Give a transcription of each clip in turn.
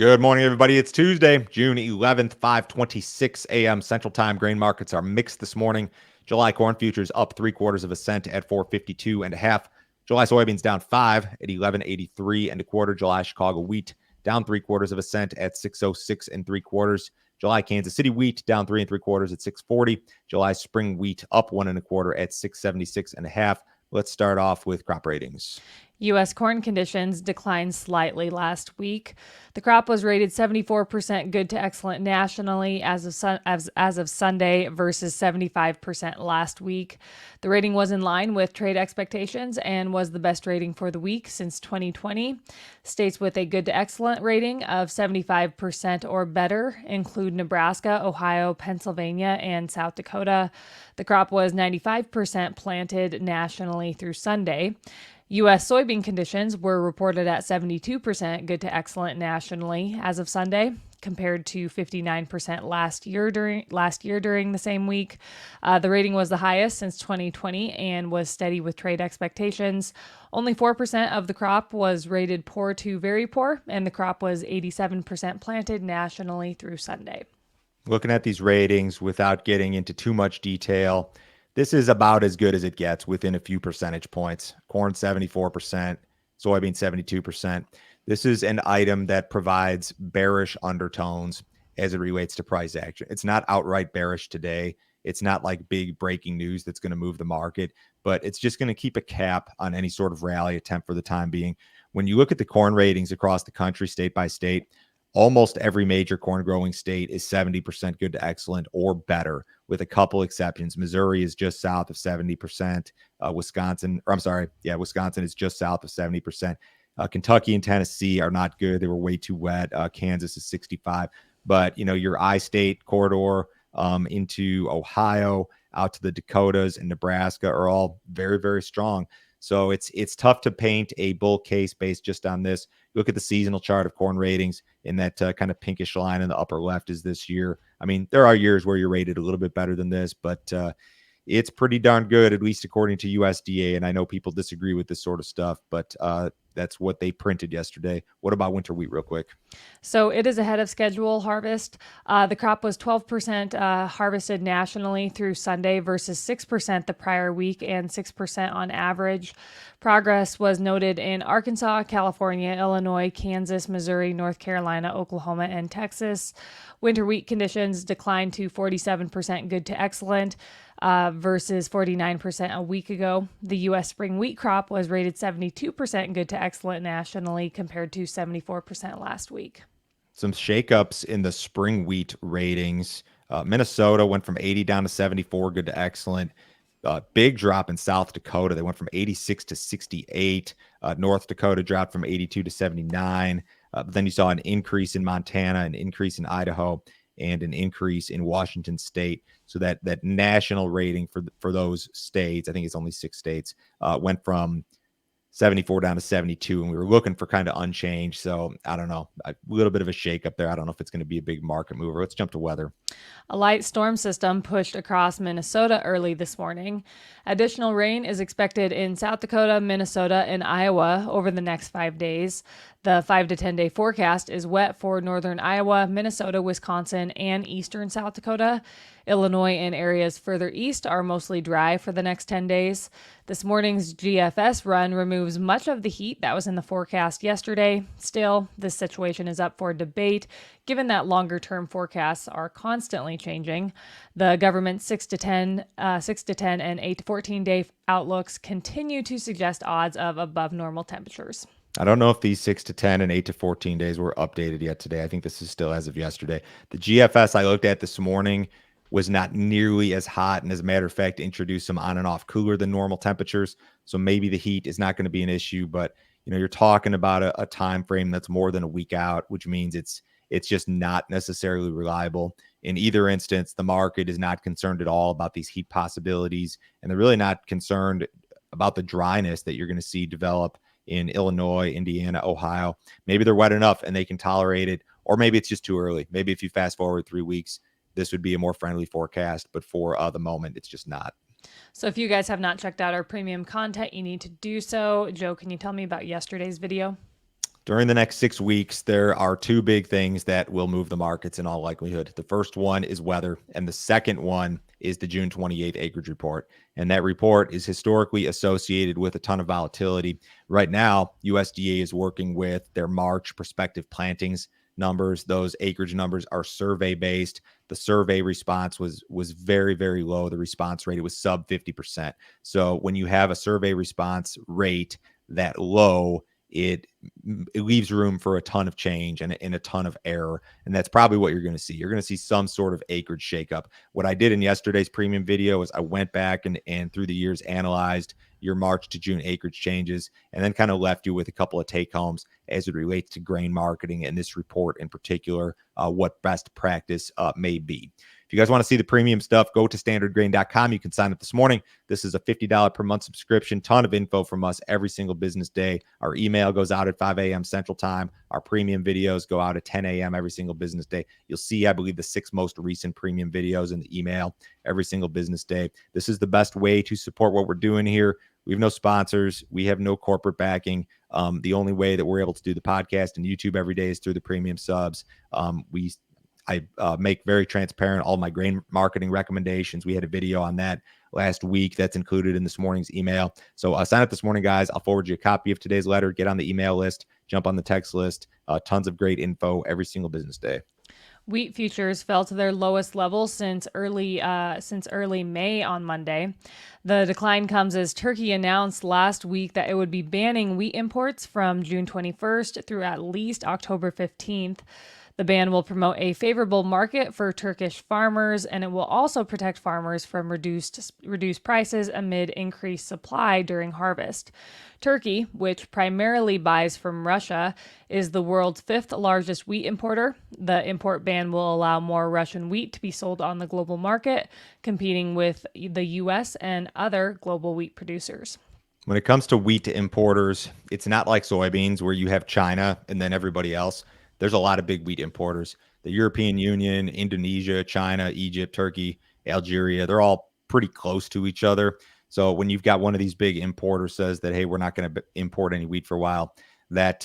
Good morning, everybody. It's Tuesday, June 11th, 5:26 a.m. Central Time. Grain markets are mixed this morning. July corn futures up 3/4 of a cent at 452 and a half. July soybeans down 5 at 1183 and a quarter. July Chicago wheat down 3/4 of a cent at 606 and 3/4. July Kansas City wheat down 3 3/4 at 640. July spring wheat up 1 1/4 at 676 and a half. Let's start off with crop ratings. U.S. corn conditions declined slightly last week. The crop was rated 74% good to excellent nationally as of Sunday versus 75% last week. The rating was in line with trade expectations and was the best rating for the week since 2020. States with a good to excellent rating of 75% or better include Nebraska, Ohio, Pennsylvania, and South Dakota. The crop was 95% planted nationally through Sunday. U.S. soybean conditions were reported at 72% good to excellent nationally as of Sunday, compared to 59% last year during the same week. The rating was the highest since 2020 and was steady with trade expectations. Only 4% of the crop was rated poor to very poor, and the crop was 87% planted nationally through Sunday. Looking at these ratings without getting into too much detail, this is about as good as it gets within a few percentage points. Corn 74%, soybean 72%. This is an item that provides bearish undertones as it relates to price action. It's not outright bearish today. It's not like big breaking news that's going to move the market, but it's just going to keep a cap on any sort of rally attempt for the time being. When you look at the corn ratings across the country, state by state, almost every major corn growing state is 70% good to excellent or better, with a couple exceptions. Missouri is just south of 70%. Wisconsin is just south of 70%. Kentucky and Tennessee are not good. They were way too wet. Kansas is 65. But, your I-state corridor into Ohio, out to the Dakotas and Nebraska are all very, very strong. So it's tough to paint a bull case based just on this. Look at the seasonal chart of corn ratings, in that kind of pinkish line in the upper left is this year. I mean, there are years where you're rated a little bit better than this, but it's pretty darn good, at least according to USDA. And I know people disagree with this sort of stuff, but that's what they printed yesterday. What about winter wheat, real quick? So it is ahead of schedule harvest. The crop was 12% harvested nationally through Sunday versus 6% the prior week and 6% on average. Progress was noted in Arkansas, California, Illinois, Kansas, Missouri, North Carolina, Oklahoma, and Texas. Winter wheat conditions declined to 47% good to excellent versus 49% a week ago. The U.S. spring wheat crop was rated 72% good to excellent nationally compared to 74% last week. Some shakeups in the spring wheat ratings. Minnesota went from 80 down to 74, good to excellent. Big drop in South Dakota. They went from 86 to 68. North Dakota dropped from 82 to 79. But then you saw an increase in Montana, an increase in Idaho, and an increase in Washington State. So that national rating for those states, I think it's only 6 states, went from 74 down to 72, and we were looking for kind of unchanged. So I don't know, a little bit of a shake up there. I don't know if it's going to be a big market mover. Let's jump to weather. A light storm system pushed across Minnesota early this morning. Additional rain is expected in South Dakota, Minnesota, and Iowa over the next 5 days. The 5 to 10 day forecast is wet for northern Iowa, Minnesota, Wisconsin, and eastern South Dakota. Illinois and areas further east are mostly dry for the next 10 days. This morning's GFS run removes much of the heat that was in the forecast yesterday. Still, this situation is up for debate, given that longer-term forecasts are constantly changing. The government's 6 to 10, and 8 to 14 day outlooks continue to suggest odds of above normal temperatures. I don't know if these 6 to 10 and 8 to 14 days were updated yet today. I think this is still as of yesterday. The GFS I looked at this morning was not nearly as hot, and as a matter of fact, introduced some on and off cooler than normal temperatures. So maybe the heat is not going to be an issue, but you're talking about a time frame that's more than a week out, which means it's just not necessarily reliable. In either instance, the market is not concerned at all about these heat possibilities, and they're really not concerned about the dryness that you're going to see develop in Illinois, Indiana, Ohio. Maybe they're wet enough and they can tolerate it, or maybe it's just too early. Maybe if you fast forward 3 weeks, this would be a more friendly forecast, but for the moment, it's just not. So if you guys have not checked out our premium content, you need to do so. Joe, can you tell me about yesterday's video? During the next 6 weeks, there are two big things that will move the markets in all likelihood. The first one is weather, and the second one is the June 28th acreage report. And that report is historically associated with a ton of volatility. Right now, USDA is working with their March prospective plantings numbers. Those acreage numbers are survey based. The survey response was very, very low. The response rate was sub 50%. So when you have a survey response rate that low, it leaves room for a ton of change and a ton of error. And that's probably what you're going to see. You're going to see some sort of acreage shakeup. What I did in yesterday's premium video is I went back and through the years analyzed your March to June acreage changes and then kind of left you with a couple of take homes as it relates to grain marketing and this report in particular, what best practice may be. If you guys want to see the premium stuff, go to standardgrain.com. You can sign up this morning. This is a $50 per month subscription. Ton of info from us every single business day. Our email goes out at 5 a.m. Central Time. Our premium videos go out at 10 a.m. every single business day. You'll see, I believe, the 6 most recent premium videos in the email every single business day. This is the best way to support what we're doing here. We have no sponsors. We have no corporate backing. The only way that we're able to do the podcast and YouTube every day is through the premium subs. I make very transparent all my grain marketing recommendations. We had a video on that last week that's included in this morning's email. So sign up this morning, guys. I'll forward you a copy of today's letter. Get on the email list, jump on the text list. Tons of great info every single business day. Wheat futures fell to their lowest level since early May on Monday. The decline comes as Turkey announced last week that it would be banning wheat imports from June 21st through at least October 15th. The ban will promote a favorable market for Turkish farmers, and it will also protect farmers from reduced prices amid increased supply during harvest. Turkey, which primarily buys from Russia, is the world's 5th largest wheat importer. The import ban will allow more Russian wheat to be sold on the global market, competing with the U.S. and other global wheat producers. When it comes to wheat importers, it's not like soybeans where you have China and then everybody else. There's a lot of big wheat importers. The European Union, Indonesia, China, Egypt, Turkey, Algeria, they're all pretty close to each other. So when you've got one of these big importers says that, hey, we're not going to import any wheat for a while, that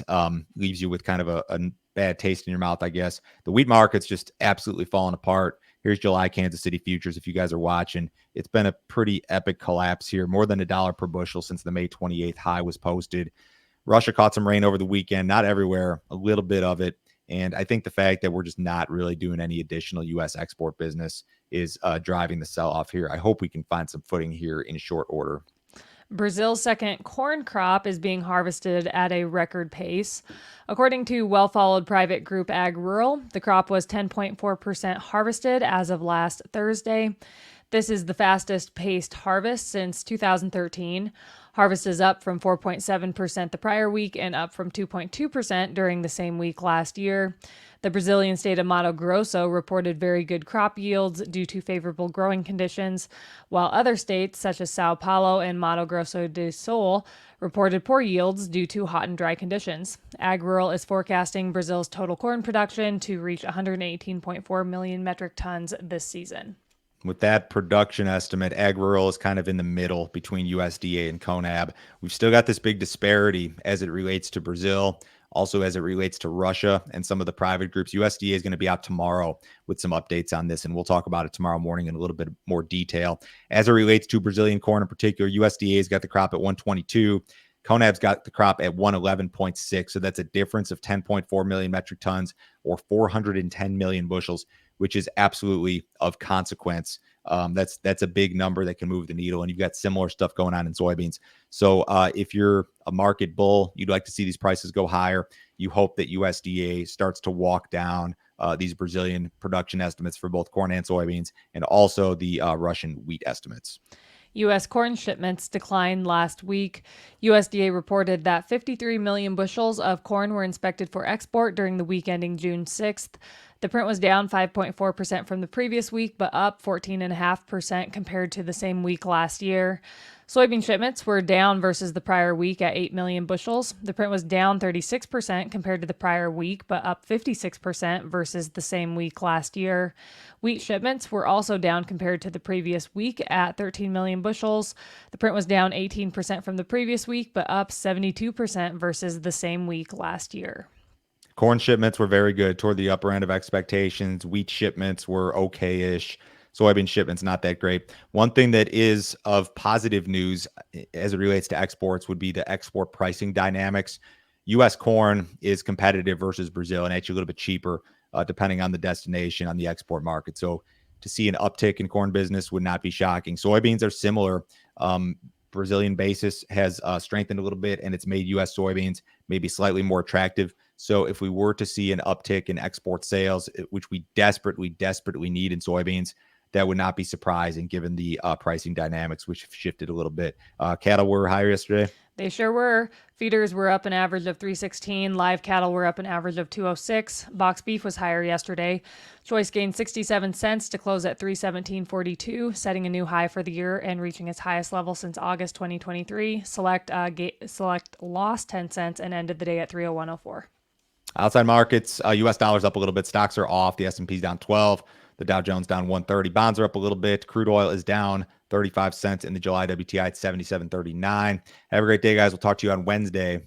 leaves you with kind of a bad taste in your mouth, I guess. The wheat market's just absolutely falling apart. Here's July Kansas City futures. If you guys are watching, it's been a pretty epic collapse here, more than $1 per bushel since the May 28th high was posted. Russia caught some rain over the weekend, not everywhere, a little bit of it. And I think the fact that we're just not really doing any additional U.S. export business is driving the sell-off here. I hope we can find some footing here in short order. Brazil's second corn crop is being harvested at a record pace. According to well-followed private group Ag Rural, the crop was 10.4% harvested as of last Thursday. This is the fastest paced harvest since 2013. Harvest is up from 4.7% the prior week and up from 2.2% during the same week last year. The Brazilian state of Mato Grosso reported very good crop yields due to favorable growing conditions, while other states such as Sao Paulo and Mato Grosso do Sul reported poor yields due to hot and dry conditions. Ag Rural is forecasting Brazil's total corn production to reach 118.4 million metric tons this season. With that production estimate, Ag Rural is kind of in the middle between USDA and CONAB. We've still got this big disparity as it relates to Brazil, also as it relates to Russia and some of the private groups. USDA is going to be out tomorrow with some updates on this, and we'll talk about it tomorrow morning in a little bit more detail. As it relates to Brazilian corn in particular, USDA's got the crop at 122. CONAB's got the crop at 111.6, so that's a difference of 10.4 million metric tons or 410 million bushels, which is absolutely of consequence. That's a big number that can move the needle, and you've got similar stuff going on in soybeans. So if you're a market bull, you'd like to see these prices go higher. You hope that USDA starts to walk down these Brazilian production estimates for both corn and soybeans, and also the Russian wheat estimates. U.S. corn shipments declined last week. USDA reported that 53 million bushels of corn were inspected for export during the week ending June 6th. The print was down 5.4% from the previous week, but up 14.5% compared to the same week last year. Soybean shipments were down versus the prior week at 8 million bushels. The print was down 36% compared to the prior week, but up 56% versus the same week last year. Wheat shipments were also down compared to the previous week at 13 million bushels. The print was down 18% from the previous week, but up 72% versus the same week last year. Corn shipments were very good, toward the upper end of expectations. Wheat shipments were okay-ish. Soybean shipments not that great. One thing that is of positive news as it relates to exports would be the export pricing dynamics. U.S. corn is competitive versus Brazil and actually a little bit cheaper depending on the destination on the export market. So to see an uptick in corn business would not be shocking. Soybeans are similar. Brazilian basis has strengthened a little bit, and it's made U.S. soybeans maybe slightly more attractive. So if we were to see an uptick in export sales, which we desperately need in soybeans, that would not be surprising given the pricing dynamics, which have shifted a little bit. Cattle were higher yesterday. They sure were. Feeders were up an average of 316. Live cattle were up an average of 206. Box beef was higher yesterday. Choice gained 67 cents to close at 317.42, setting a new high for the year and reaching its highest level since August 2023. Select lost 10 cents and ended the day at 301.04. Outside markets, U.S. dollars up a little bit. Stocks are off. The S&P's down 12. The Dow Jones down 130. Bonds are up a little bit. Crude oil is down 35 cents in the July WTI at 77.39. Have a great day, guys. We'll talk to you on Wednesday